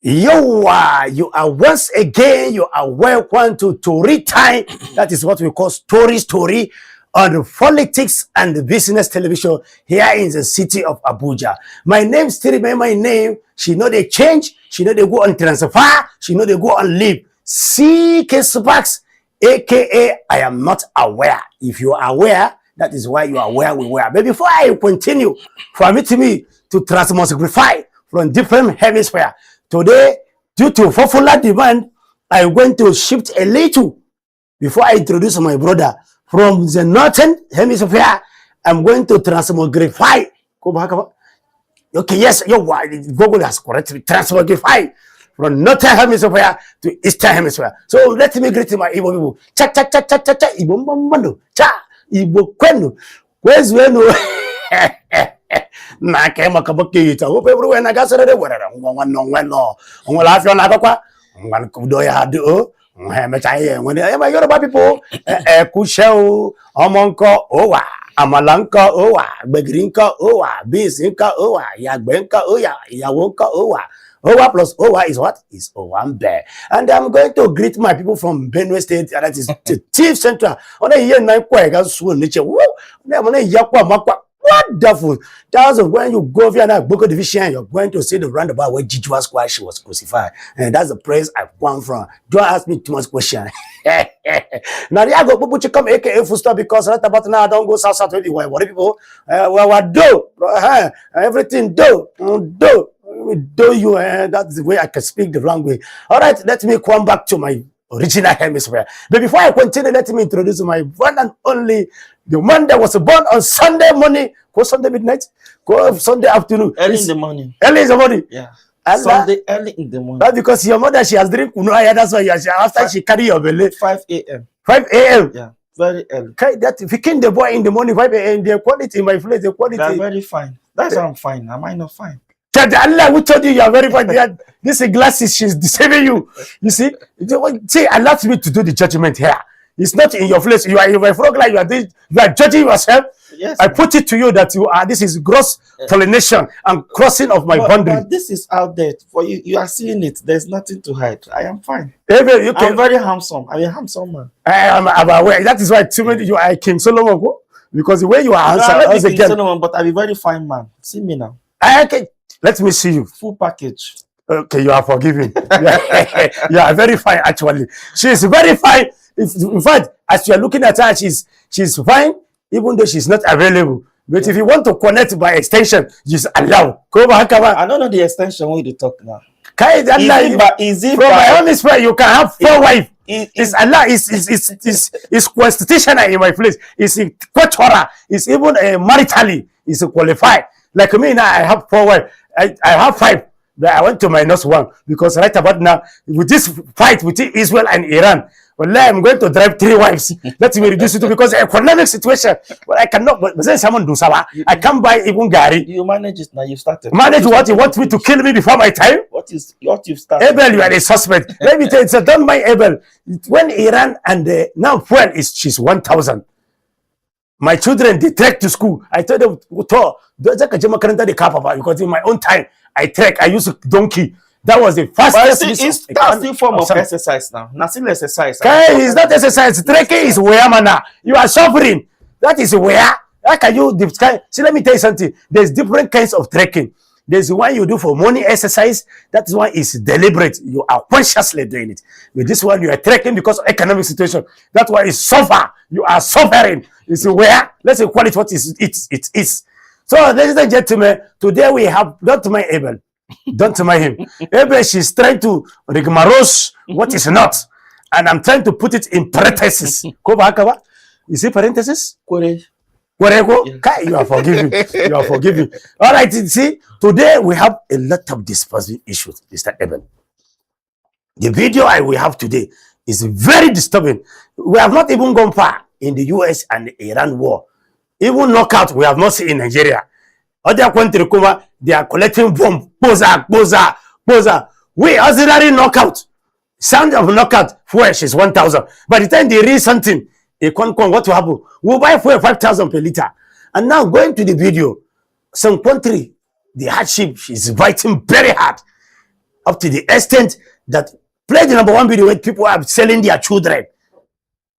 You are once again, you are welcome to Tori time. That is what we call Tori's Story on the Politics and the Business Television here in the city of Abuja. My name still remain my name. She know they change. She know they go on transfer. She know they go on leave. CK Sparks, aka I am not aware. If you are aware, that is why you are where we were. But before I continue, permit me to transmogrify from different hemispheres. Today, due to popular demand, I'm going to shift a little. Before I introduce my brother from the northern hemisphere, I'm going to transmogrify. Go back. Okay, yes, Google has correctly transmogrify from northern hemisphere to eastern hemisphere. So let me greet my Igbo people. Cha cha cha cha cha cha Igbo mbando cha Igbo kwenu. Where's when? Na kema kaboki ita hope everywhere na gasere de werere ngwanno onwela afio na akwa ngwan kudo ya do mecha ye when my Yoruba people kushe omonko owa amalanka owa begrinka owa bisinka owa yagbenka oya yawonka owa owa plus owa is what is owambe. And I'm going to greet my people from Benue State, that is the Chief Central on a year 9 kwa ga so niche wo na mo na yakwa makwa. Wonderful. That's when you go via that book of division, you're going to see the roundabout where Jesus was why she was crucified. And that's the place I've come from. Don't ask me too much question. Now, I go people come aka full stop because right about now I don't go south anywhere. What people what do? Everything do. You that's the way I can speak the language. All right, let me come back to my original hemisphere. But before I continue, let me introduce my one and only, the man that was born on Sunday morning, go Sunday midnight, go Sunday afternoon. Early in the morning. Early in the morning. Yeah. Sunday early in the morning. That's because your mother, she has drink kunuaya, that's why after she carry your belly. 5 a.m. 5 a.m. Yeah, very early. Okay, that if you kill the boy in the morning, 5 a.m., the quality in my place, the quality. They're very fine. That's why I'm fine. Am I not fine? Allah who told you are very fine. This glasses, she's deceiving you. You see, allow me to do the judgment here. It's not in your place. You are in my frog like you are judging yourself. Yes. I put it to you that you are. This is gross pollination and crossing of my boundary. But this is out there for you. You are seeing it. There's nothing to hide. I am fine. I'm very handsome. I'm a handsome man. I'm aware. That is why too many you are King Solomon, because the way you are handsome. King Solomon, but I'm a very fine man. See me now. Okay. Let me see you. Full package. Okay, you are forgiven. You are very fine, actually. She is very fine. In fact, as you are looking at her, she's fine, even though she's not available. But if you want to connect by extension, just allow. I don't know the extension when you talk now. From my own spirit, you can have 4 wives. It's Allah. It's constitutional in my place. It's in Torah. It's even maritally. It's qualified. Like me now, I have 4 wives. I have 5, but I went to minus 1 because right about now, with this fight between Israel and Iran, well, I'm going to drive 3 wives. Let me reduce it to because economic situation. But I cannot. But then someone do sawa. I can't buy even Gary. You manage it now. You started. Manage what? You want me to kill me before my time? What you've started? Abel, you are a suspect. Let me tell you, don't mind Abel. When Iran and now fuel she's 1,000. My children, they trek to school. I told them, because in my own time, I trek. I use a donkey. That was the fastest. That's the form of exercise now. Nothing exercise. Okay, it's not exercise. Trekking is where, man. You are suffering. That is where. How can you describe? See, let me tell you something. There's different kinds of trekking. There's one you do for morning exercise. That one is deliberate. You are consciously doing it. With this one, you are trekking because of economic situation. That one is suffer. You are suffering. You see where? Let's say quality what it is. So, ladies and gentlemen, today we have, don't mind Abel. Don't mind him. Abel, she's trying to rigmarose what is not. And I'm trying to put it in parentheses. You see parentheses? Yeah. You are forgiven. You are forgiven. All right, you see, today we have a lot of disturbing issues, Mr. Abel. The video I will have today is very disturbing. We have not even gone far in the US and the Iran war. Even knockout, we have not seen in Nigeria. Other country, they are collecting bomb. Posa. We ordinary knockout. Sound of knockout, fuel is 1,000. By the time they read something, what will happen? We'll buy fuel 5,000 per liter. And now going to the video, some country, the hardship is biting very hard. up to the extent that play the #1 video where people are selling their children.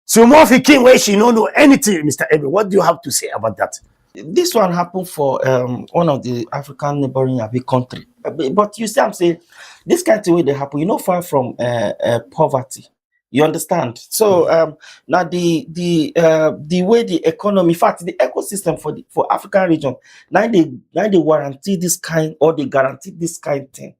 So more king where she don't know anything, Mr. Ebi. What do you have to say about that? This one happened for one of the African neighboring country. But you see, I'm saying this kind of way they happen, far from poverty. You understand? So now the way the economy, in fact, the ecosystem for African region, now they guarantee this kind, or they guarantee this kind of thing.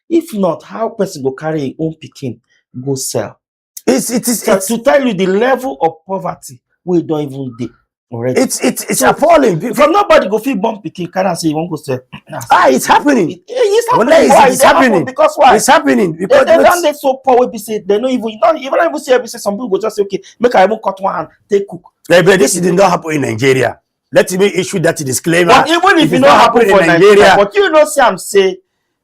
If not, how person go carry his own pikin go sell? It's to tell you the level of poverty we don't even do already. It's appalling. From nobody go feel born pikin, can I say you won't go sell? It's happening. It's happening. Why it's happening? Because why? It's happening because they so poor. We say they don't even say some people go just say, okay, make I even cut one hand, take cook. But this did not happen in Nigeria. Let me issue that disclaimer. But even if it not happen for Nigeria, but I'm saying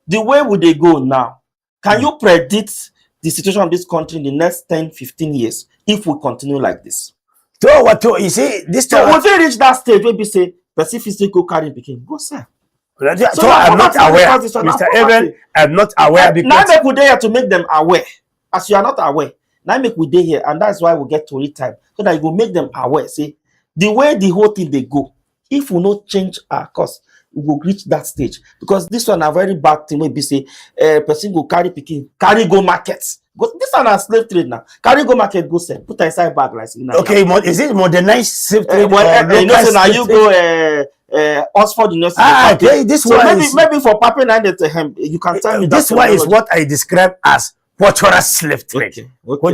the way would they go now? Can you predict the situation of this country in the next 10-15 years if we continue like this? So what you see this time? So once they reach that stage where we say Pacific go carry pikin, go sell. So I'm not aware, Mr. Evan. I'm not aware because now make we dey here to make them aware. As you are not aware, now make we dey here, and that's why we get Tori time so that you will make them aware. Say the way the whole thing they go, if we not change our course, we will reach that stage. Because this one a very bad thing. Maybe say person go carry pikin, carry go market. This one a slave trade now. Carry go market, go sell, put inside bag like. Okay, is it modernized slave trade? So now you go. Oxford University. Okay, this so one maybe for Papa you can tell me this one is what I describe as cultural slave trade. Okay.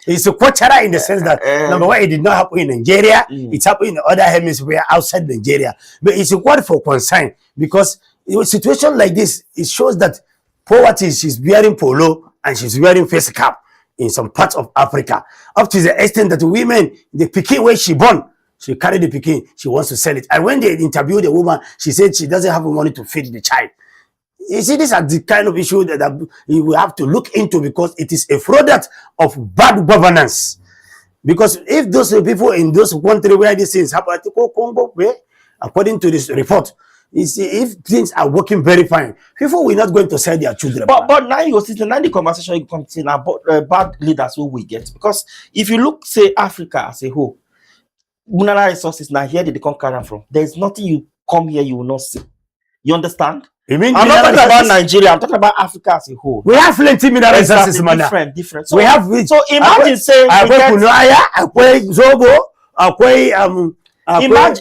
It's a cultural in the sense that number one, it did not happen in Nigeria. It happened in the other hemisphere outside Nigeria. But it's a word for concern because in a situation like this, it shows that poverty, she's wearing polo and she's wearing face cap in some parts of Africa. Up to the extent that women, the pikin where she born, she carried the pikin, she wants to sell it. And when they interviewed the woman, she said she doesn't have money to feed the child. You see, these are the kind of issue that you will have to look into because it is a product of bad governance. Because if those people in those countries where these things happen, according to this report, if things are working very fine, people will not going to sell their children. But now you see, now the conversation you come to about bad leaders who we get. Because if you look, say, Africa as a whole, mineral resources now here they come carry from. There is nothing you come here you will not see. You understand? You mean I'm not talking about Nigeria. I'm talking about Africa as a whole. We have plenty mineral resources, man. Different. So we have. So imagine saying.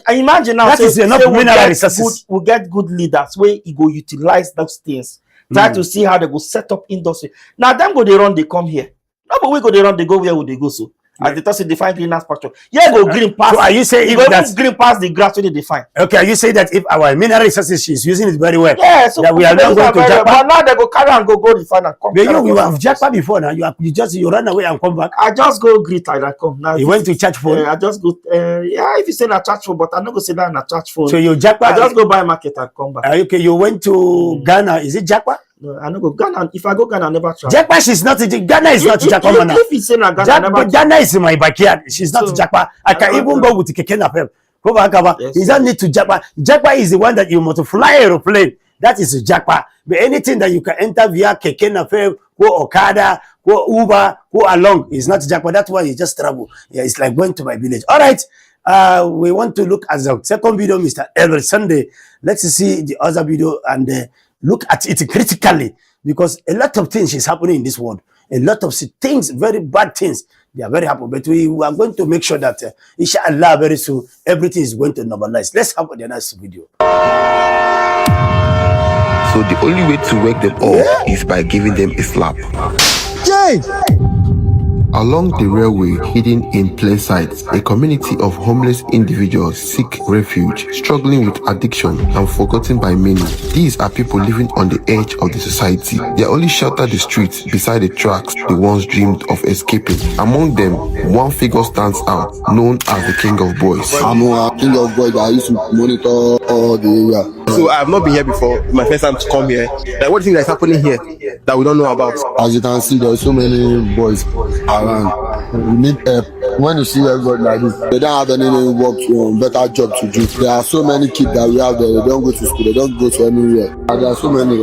Imagine now. That is enough mineral resources. We get good leaders where you go utilize those things. Try to see how they go set up industry. Now them go they run. They come here. No, but we go they run. They go where would they go so? As they talk, define greenhouse pasture. Yeah, go green pass. So are you saying if that's green past the grass where they define? Okay, are you saying that if our mineral resources she's using it very well? Yeah, so that we are not going to Japan. But now they go carry and go refine and come. But you have Japan before now. You run away and come back. I just go greet and I come. Now you went to church phone. I just go. Yeah, if you say na church phone, but I'm not go say that na church phone. So you Japan. I just go buy market and come back. Okay, you went to Ghana. Is it Japan? No, I don't go Ghana. If I go Ghana, I never try. Japan, she's not. Ghana is not Japan. If you say na Ghana, Ghana is in my backyard. She's not Japan. I can even go with the keke napep. Go back over. You don't need to Japan. Japan is the one that you must fly aeroplane. That is Japan. But anything that you can enter via keke napep, go Okada, go Uber, go along is not Japan. That's why you just travel. Yeah, it's like going to my village. All right. We want to look at the second video, Mr. Every Sunday. Let's see the other video and look at it critically because a lot of things is happening in this world. A lot of things, very bad things, they are very happy. But we are going to make sure that, inshallah, very soon, everything is going to normalize. Let's have the next video. So the only way to wake them up is by giving them a slap. Jay! Along the railway, hidden in plain sight, a community of homeless individuals seek refuge, struggling with addiction and forgotten by many. These are people living on the edge of the society. Their only shelter the streets beside the tracks they once dreamed of escaping. Among them, one figure stands out, known as the King of Boys. I'm a King of Boys that used to monitor all the area. So I have not been here before. My first time to come here. Like, what do you think is happening here that we don't know about? As you can see, there are so many boys around. We need help. When you see everybody like this, they don't have any work, better job to do. There are so many kids that we have there. They don't go to school. They don't go to anywhere. And there are so many.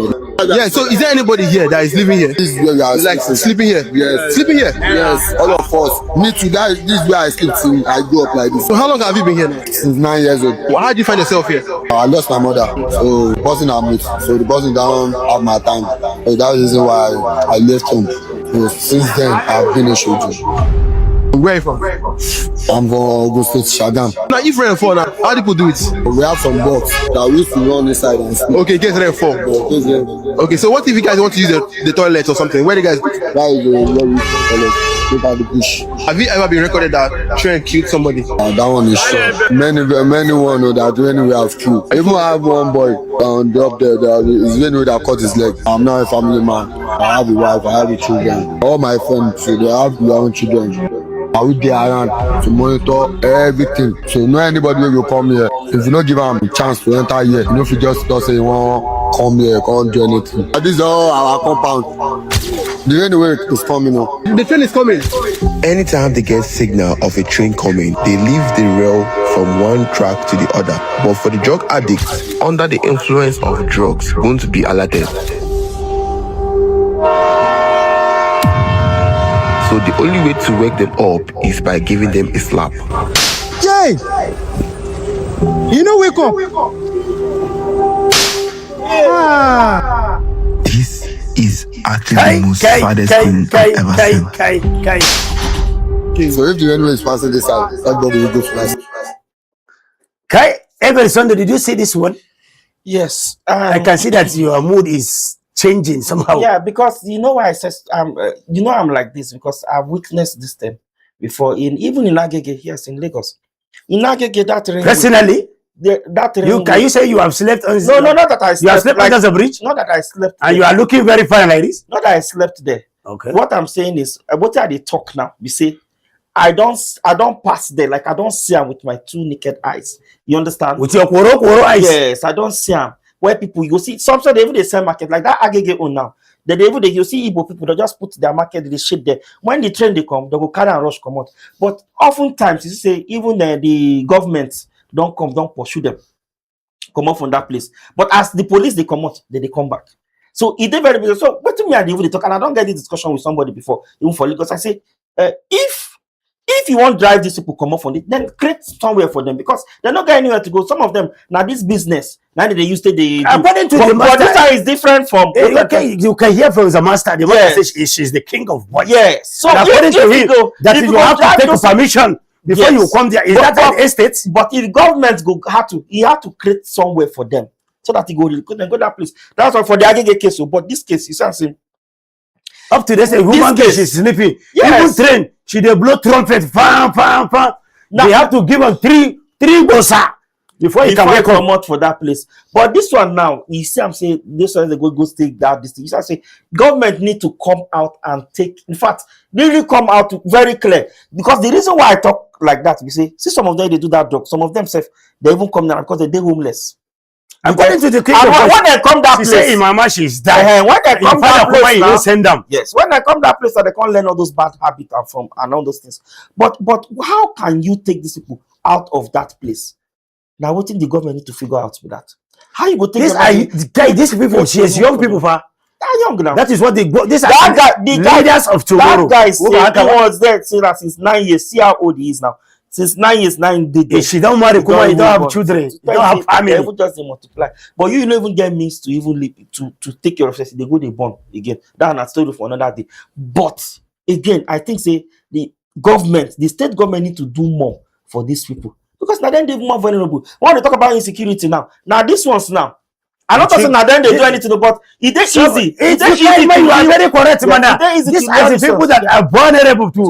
Yeah, so is there anybody here that is living here? This is where we are Like sleeping here? Yes. Sleeping here? Yes, all of us. Me too. This is where I sleep till I grew up like this. So how long have you been here now? Since 9 years old. Well, how do you find yourself here? I lost my mother, so the person I moved. So the person don't have my time. So that's the reason why I left home. So since then, I've been a soldier. Where are you from? I'm from Ogun State, Shagam. Now, if rain fall now, how do people do it? We have some box that we used to run inside and sleep. Okay, get rain fall. Okay, so what if you guys want to use the toilet or something? Where do you guys? That is where we look at the bush. Have you ever been recorded that train killed somebody? That one is sure. Many one know that when we have killed. I even have one boy down up there that is when we that cut his leg. I'm not a family man. I have a wife, I have a children. All my friends, so they have their own children. I will be around to monitor everything. So no anybody will come here. If you don't give them a chance to enter here, you know if you just don't say you want come here, can't do anything. This is all our compound. The railway is coming now. The train is coming. Anytime they get signal of a train coming, they leave the rail from one track to the other. But for the drug addicts, under the influence of drugs, won't be alerted. So the only way to wake them up is by giving them a slap. Jay! You know wake up! Ah. This is actually the most saddest thing I've ever seen. So if the railway is passing this side, everybody will go first. Okay, every Sunday, did you see this one? Yes. I can see that your mood is changing somehow. Yeah, because you know why I said I'm like this because I've witnessed this thing before even in Agege, yes, in Lagos. In Agege, that rain. Personally, that rain. Can you say you have slept on? No, not that I slept. You have slept under the bridge. Not that I slept. And you are looking very fine like this. Not that I slept there. Okay. What I'm saying is, what are they talk now? We say, I don't pass there. Like I don't see them with my two naked eyes. You understand? With your koro eyes. Yes, I don't see them. Where people you see, sometimes they even they sell market like that Agege on now. You see Igbo people, they just put their market, they shit there. When the train they come, they go carry and rush come out. But oftentimes you say even the government don't pursue them, come out from that place. But as the police they come out, they come back. So it they very big. So what to me and even they talk, and I don't get this discussion with somebody before, even for Lagos. I say, if you want to drive these people come off on it, then create somewhere for them because they're not getting anywhere to go. Some of them now this business now they used to according to the master, this is different from okay. You can hear from the master. The master says she's the king of boys. Yes. So according to him, that you have to take permission before you come there. Is that an estate? But if government he had to create somewhere for them so that he go that place. That's all for the Agege case. But this case, you see, up to this, a woman case is sleeping. Yes. Even train, she dey blow trumpet, fan. Now, they have to give them three bossa before you can wake up for that place. But this one now, you see, I'm saying this one they go take that this thing. You see, I say government need to come out and take. In fact, they really come out very clear because the reason why I talk like that, we see some of them they do that drug. Some of them say they even come down because they're homeless. According to the king of when they come that place, say mama she's dying. When they come that place, you send them. Yes, when they come that place, they can't learn all those bad habits and all those things. But how can you take these people out of that place? Now, what think the government need to figure out with that? How you go take these people? She's young people, far. They're young now. That is what they go. These are the leaders of tomorrow. That guy was there since 9 years. See how old he is now. Since 9 years, 9 days. She don't marry, you don't have children, you don't have family. They just multiply. But you don't even get means to even live to take care of yourself. They go, they born again. That's a story for another day. But again, I think say the government, the state government need to do more for these people. Because now then they're more vulnerable. When they talk about insecurity now this one's now. I'm not saying now then they do anything, but it is easy. It's easy. You are very correct, man. These are the people that are vulnerable to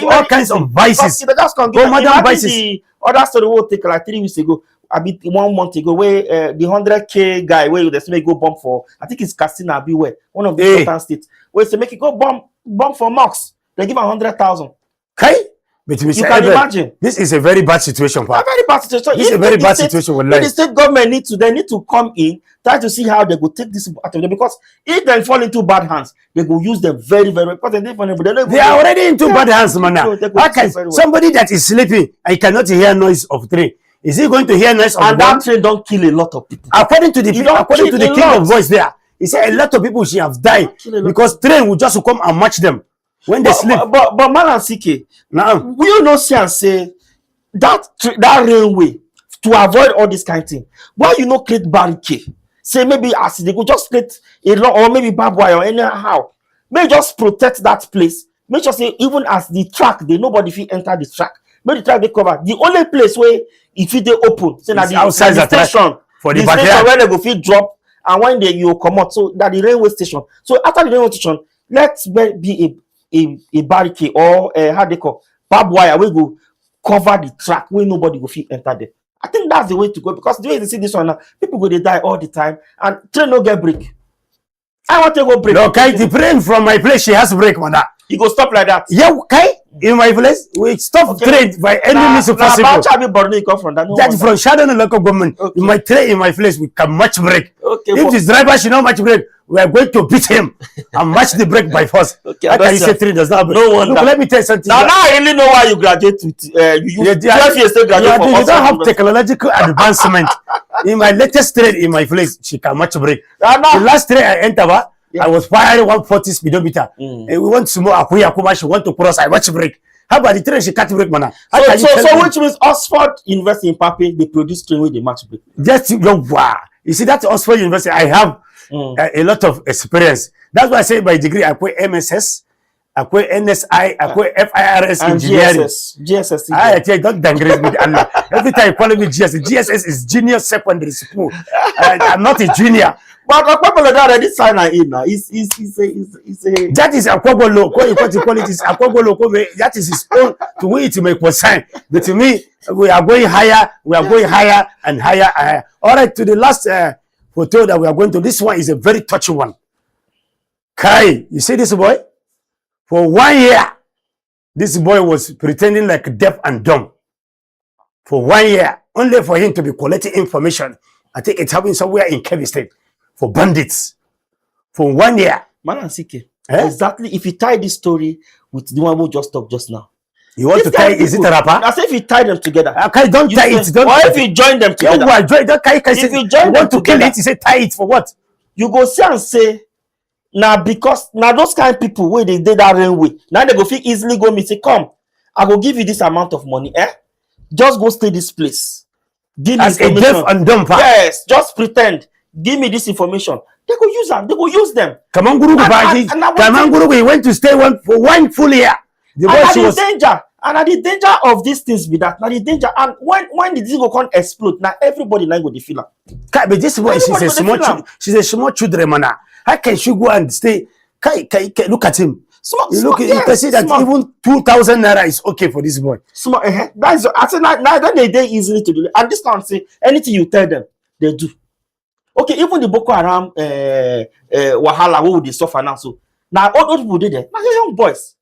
all kinds of vices. Vices. The other story will take like 3 weeks ago. I mean 1 month ago, where the 100K guy where they say go bomb for, I think it's Castina Beware, one of the southern states, where they make it go bomb for mocks. They give 100,000. Okay. But you can imagine. This is a very bad situation. A very bad situation. This is a very bad situation. The state government need to come in, try to see how they go take this out of them. Because if they fall into bad hands, they go use them very, very. Because they are already into bad hands, man. Okay, somebody that is sleeping and cannot hear noise of train, is he going to hear noise of that train don't kill a lot of people. According to the king of voice there, He said a lot of people should have died because train will just come and match them when they sleep. But man and CK, Now, we you know see and say that railway to avoid all this kind of thing. Why you not create barricade? Say maybe as they go just create a law or maybe barbed wire or anyhow. May just protect that place. Make sure say even as the track, they nobody fit enter the track. Make the track they cover. The only place where if they open, say that the outside the station for the station where they go fit drop and when they you come out. So that the railway station. So after the railway station, let's be a barricade or how they call barbed wire. We go cover the track where nobody go fit enter there. I think that's the way to go because the way they see this one now, people go they die all the time and train no get break. I want to go break. no, okay, the train from my place, she has to break, man. You go stop like that. Yeah, okay. In my place, we stop train by any means possible. That's from Shadow and local government. Okay. In my train, in my place, we can match break. Okay, If this driver should not match break, we are going to beat him and match the break by force. Okay, How can you say train does not break? No wonder. Look, let me tell you something. Now I really know why you graduate with you 12 years still graduate for you don't have technological advancement. In my latest train, in my place, she can match break. The last train I entered, I was firing 140 speedometer. And we want to move Akuya, she want to cross, I watch break. How about the train she can't break, man? So which means Oxford University in Pape, they produce train with the match break. Just wow. You see that Oxford University, I have a lot of experience. That's why I say by degree I put MSS, I put NSI, I put FIRS and engineering. GSS. I tell you, don't downgrade me. Allah. Every time you call me GSS, GSS is junior secondary school. I'm not a junior. But Akpabolo already signed in now. It's a That is Akpabolo. That is his own. To me, it may consign. But to me, we are going higher. We are going higher and higher and higher. All right, to the last photo that we are going to. This one is a very touchy one. Kai, you see this boy? For 1 year, this boy was pretending like deaf and dumb. For 1 year, only for him to be collecting information. I think it's happening somewhere in Kebbi State. For bandits. For 1 year. Man and CK. Exactly. If you tie this story with the one we just talked just now. You want to tie, is it a rapper? I say if you tie them together. Okay, don't tie it. Don't. Or if you join them together. If you want to kill it, you say tie it for what? You go see and say, now because now those kind of people where they did that railway, now they go feel easily go me say, come, I will give you this amount of money. Just go stay this place. Give me as a deaf and dumb part. Yes, just pretend. Give me this information. They go use them. They go use them. Come on, Guru. We went to stay for 1 full year. And at the danger. And at the danger of these things be that. Now the danger. And when the thing go can't explode, now everybody now go the feel. But this boy, she's a small children, man. How can she go and stay? Look at him. You can see that even 2,000 naira is okay for this boy. Small, that's I say now that they easily to do. And this time say anything you tell them, they do. Okay, even the Boko Haram Wahala, what would they suffer now? So now all people did there. Now they're young boys.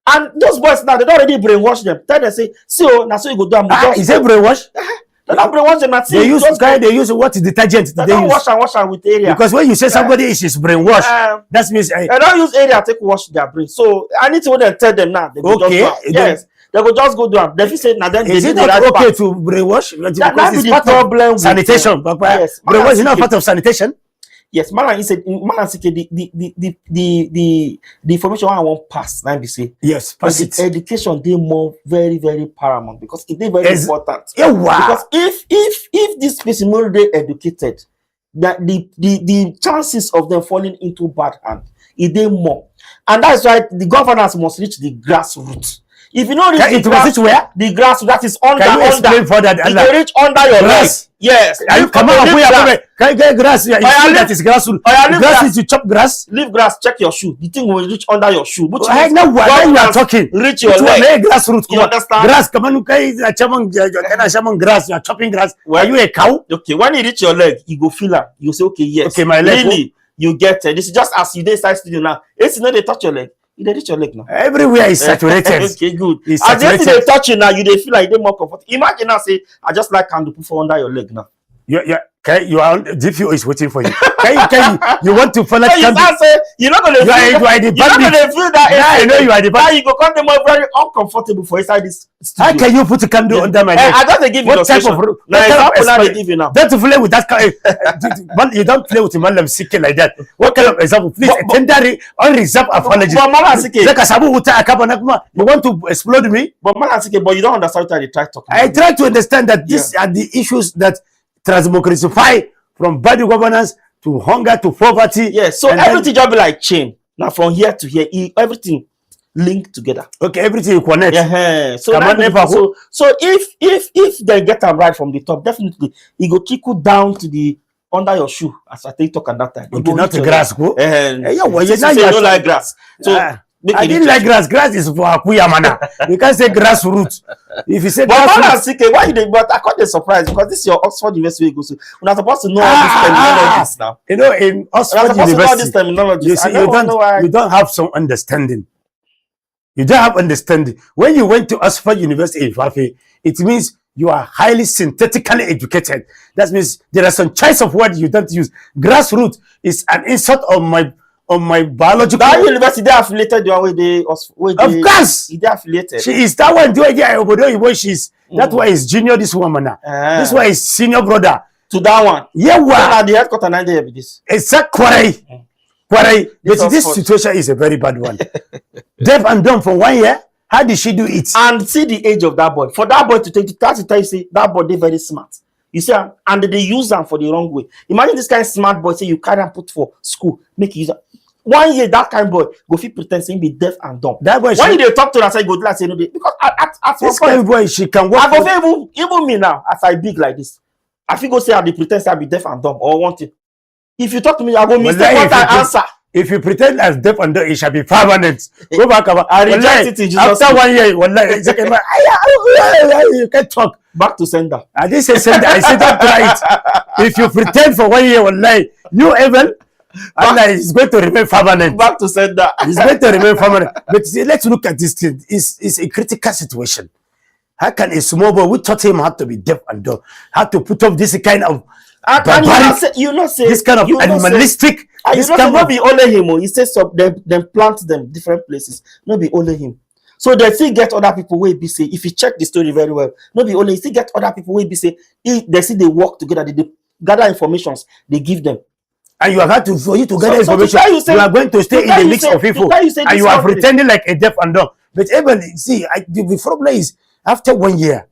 And those boys now they don't already brainwash them. Tell them say, so now so you go down. Is it brainwash? They don't brainwash them. They use what detergent? They don't wash and with area. Because when you say somebody is brainwashed, that means they don't use area to wash their brain. So I need to tell them now. They go yes. They will just go down. They say now then. Is it not okay to brainwash? That is the problem. Sanitation. Yes. Brainwash is not part of sanitation. Yes, man, he said, the information I want pass. Now be say yes, pass it. Education they more very very paramount because it is very important. Yeah, wow. Because if this person more they educated, that the chances of them falling into bad hand is they more, and that's why the governance must reach the grassroots. If you know the grass that is under, can you explain further? It reach under your grass. Yes. Come on, can you get grass? Yeah, that is grass. Grass is to chop grass. Leave grass. Check your shoe. The thing will reach under your shoe. Which I know what you are talking. Reach your leg. Grassroots. You understand? Grass. Come on, grass. You are chopping grass. Are you a cow? Okay. When you reach your leg, you go feel it. You say, okay, yes. Okay, my leg. Really, you get it. This is just as you decide studio now. It's not they touch your leg. You reach your leg now. Everywhere is saturated. Okay, good. It's as saturated. they touch you now, you they feel like they more comfortable. Imagine now say, I just like candle put for under your leg now. Yeah. Okay, you are DPO is waiting for you. You want to follow? You're not gonna feel that. Yeah, I know you are the bandit. You go come more very uncomfortable for inside this studio. How can you put a candle under my neck? I don't give you what type of example I give you now. Don't play with that. You don't play with a man seeking like that. What kind of example? Please, tender unreserved apology. You want to explode me? But you don't understand what I try to. I try to understand that these are the issues that transmogressify from bad governance to hunger to poverty. Yes, so everything just be like chain. Now from here to here, everything linked together. Okay, everything connect. Yeah. So if they get them right from the top, definitely it go trickle down to the under your shoe. As I think talk at that time. Okay, not the grass. Go. You don't like grass. So I didn't like grass. Grass is for Akuya mana. You can't say grassroots. If you say grassroots, why you did? But I can't be surprised because this is your Oxford University. We're not supposed to know all these terminologies now. You know, in Oxford University, you see, you don't have some understanding. You don't have understanding. When you went to Oxford University in Fafe, it means you are highly synthetically educated. That means there are some choice of word you don't use. Grassroots is an insult on my biological. That university they affiliated the way they of course they affiliated. She is that one doing she's that one is junior this woman now. This one is senior brother to that one. Yeah, well, the headquarters Nigeria be this. It's a quarry. But this situation is a very bad one. Deaf and dumb for 1 year. How did she do it? And see the age of that boy. For that boy to take you say that boy they very smart. You see, and they use them for the wrong way. Imagine this kind of smart boy say you carry and put for school, make you use them. 1 year that kind of boy go fit pretend saying be deaf and dumb. That boy, why they talk to her say go like say no dey because at this kind of boy she can work. I go even me now as I big like this. I feel go say I dey pretend say I be deaf and dumb or want it. If you talk to me, I go mistake what I answer. If you pretend as deaf and dumb, it shall be permanent. Go back about. I reject it in Jesus' after 1 year. You can talk. Back to sender. I didn't say sender. I said don't try it. If you pretend for 1 year, you even. Allah is going to remain permanent. Back to sender. It's going to remain permanent. But see, let's look at this thing. It's a critical situation. How can a small boy, we taught him how to be deaf and dumb, how to put up this kind of you not say this kind of animalistic. This cannot be only him. He says so them plant them different places. Not be only him. So they still get other people where be say if you check the story very well. Not be only you still get other people where be say they see they work together. They gather informations. They give them. And you have to for you to gather information. You are going to stay in the mix of people, and you are pretending like a deaf and dumb. But even see, the problem is after 1 year,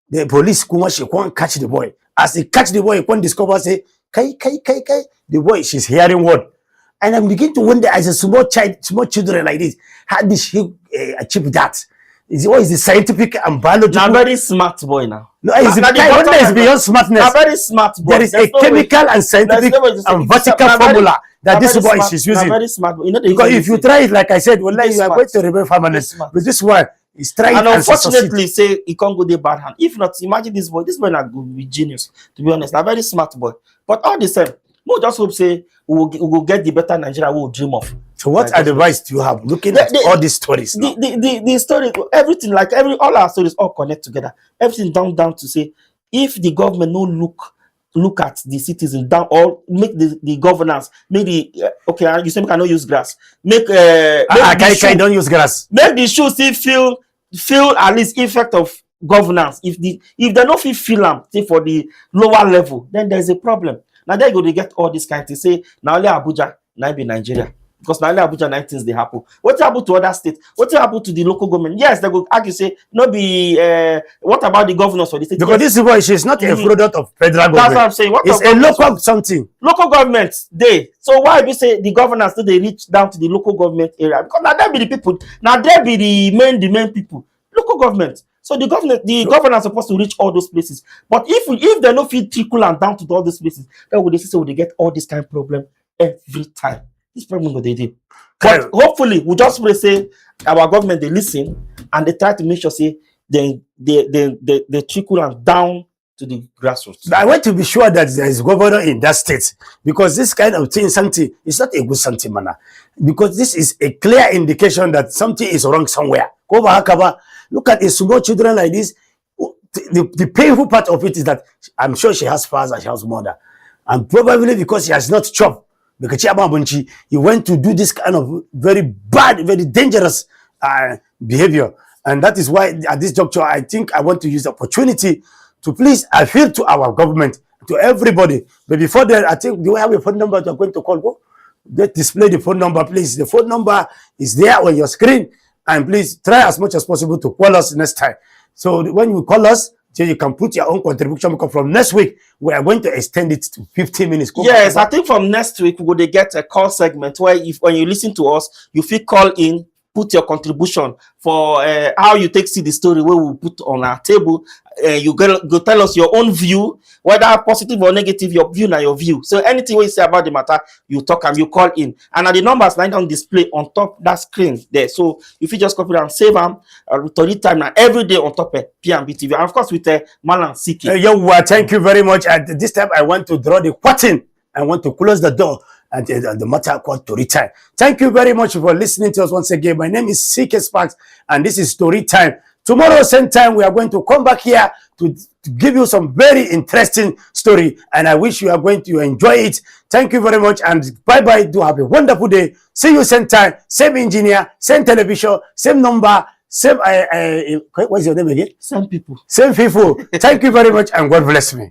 the police can't catch the boy. As they catch the boy, he can't discover say, kai. The boy she's hearing word, and I'm beginning to wonder as a small children like this, how did she achieve that? What is the scientific and biological? Now very smart boy now. No, it's beyond smartness. A very smart boy. There is a chemical and scientific and vertical formula that this boy is using. Very smart boy. Because if you try it, like I said, well, you are going to remain permanent. But this one is trying. And unfortunately, say he can't go the bad hand. If not, imagine this boy. This boy not good with genius. To be honest, a very smart boy. But all the same, we just hope say we will get the better Nigeria we will dream of. So what advice do you have looking at all these stories? The story, everything, like all our stories all connect together. Everything down to say if the government no look at the citizens down or make the governance, make the okay, you say we cannot use grass. Make I don't use grass. Make the shoe still feel at least effect of governance. If they don't feel them say for the lower level, then there's a problem. Now they go to get all this kind of say now only Abuja, now be Nigeria. Because now Abuja 9 things they happen. What happened to other states? What happened to the local government? Yes, they go argue say no be what about the governors for the state? Because this boy she's not a product of federal government. That's what I'm saying. It's a local something. Local government they. So why we say the governors do they reach down to the local government area? Because now there be the people. Now there be the main people. Local government. So the governor is supposed to reach all those places. But if they no feel trickle and down to all those places, then would they get all this kind of problem every time. This problem what they do. But hopefully we just will say our government they listen and they try to make sure say they trickle and down to the grassroots. I want to be sure that there is a governor in that state because this kind of thing something is not a good something manner. Because this is a clear indication that something is wrong somewhere. Look at a small children like this. the painful part of it is that I'm sure she has father, she has mother, and probably because she has not chopped, because he went to do this kind of very bad, very dangerous behavior. And that is why at this juncture, I think I want to use the opportunity to please appeal to our government, to everybody. But before that, I think, do I have a phone number you're going to call? Go? Just display the phone number, please. The phone number is there on your screen. And please try as much as possible to call us next time. So when you call us, so you can put your own contribution, because from next week, we are going to extend it to 15 minutes. Yes, I think from next week, we will get a call segment where when you listen to us, you feel call in, put your contribution for how you take see the story where we put on our table. You go tell us your own view, whether positive or negative, your view, not your view. So anything we say about the matter, you talk and you call in. And the numbers line on display on top that screen there. So if you just copy and save them, Tori time now every day on top of PNB TV. And of course with Malan Siki. Thank you very much. And this time I want to draw the curtain. I want to close the door and the matter called Tori Time. Thank you very much for listening to us once again. My name is CK Sparks and this is Tori Time. Tomorrow, same time, we are going to come back here to give you some very interesting story. And I wish you are going to enjoy it. Thank you very much. And bye-bye. Do have a wonderful day. See you same time, same engineer, same television, same number, same, what's your name again? Same people. Same people. Thank you very much and God bless me.